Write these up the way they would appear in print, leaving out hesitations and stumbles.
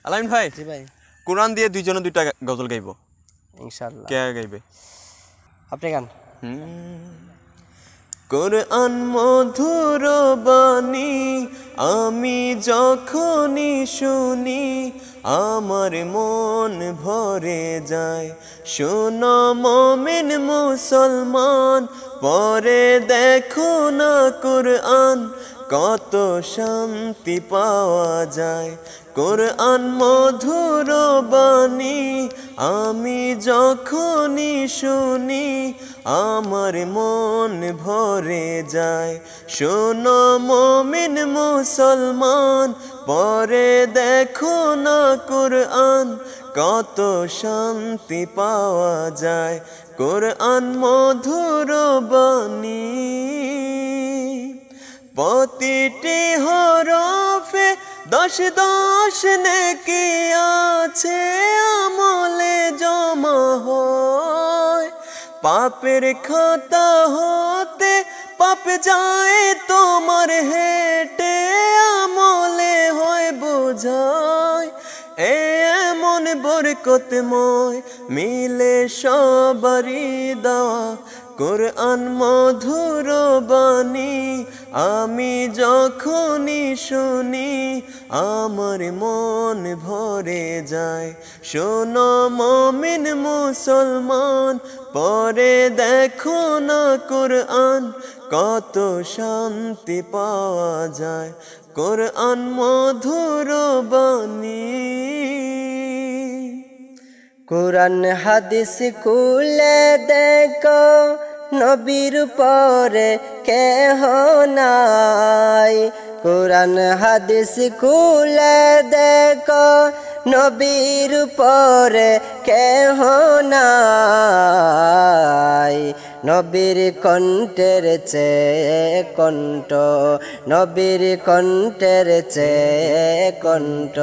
আলামিন ভাই, জি ভাই, কোরআন দিয়ে দুইজনে দুইটা গজল গাইব। ইনশাআল্লাহ। কে গাইবে? আপনি গান। কোরআন মধুর বাণী আমি যখনই শুনি আমার মন ভরে যায়। শোনো মুমিন মুসলমান, পরে দেখো না কোরআন কত শান্তি পাওয়া যায়। কোরআন মধুর বাণী আমি যখনই শুনি আমার মন ভরে যায়। শোনো মুমিন মুসলমান, পরে দেখো না কোরআন কত শান্তি পাওয়া যায়। কোরআন মধুর বাণী প্রতিটি হরফে 10 নেকি আছে, আমলে জমা হয়। পাপের খাতা হতে পাপ যায় তোমার হেঁটে, আমলে হয় বোঝায়। এমন বরকতময় মিলে সবারই দেওয়া কোরআন মধুর বাণী আমি যখনই শুনি আমার মন ভরে যায়। শোনো মুমিন মুসলমান, পরে দেখো না কোরআন কত শান্তি পাওয়া যায়। কোরআন মধুর বাণী। কোরআন হাদিস খুলে দেখো, নবীর পরে কেহ নাই। কোরআন হাদিস খুলে দেখো, নবীর পরে কেহ নাই। নবীর কণ্ঠের চেয়ে কণ্ঠ, নবীর কণ্ঠের চেয়ে কণ্ঠ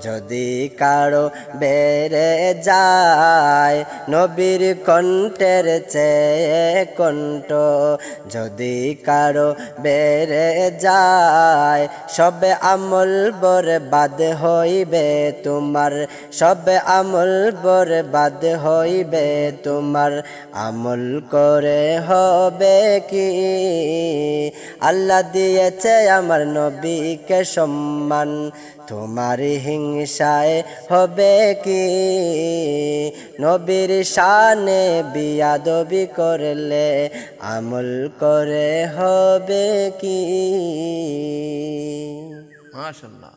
যদি কারো বেড়ে যায়। নবীর কণ্ঠের চেয়ে কণ্ঠ যদি কারো বেড়ে যায়। সবে আমল বরবাদ হইবে তোমার, সবে আমল বরবাদ হইবে তোমার। আমল করে হবে কি? আল্লাহ দিয়েছে আমার নবীকে সম্মান, তোমার হিংসায় হবে কি? নবীর শানে বিয়াদবি করলে আমল করে হবে কি? মাশাআল্লাহ।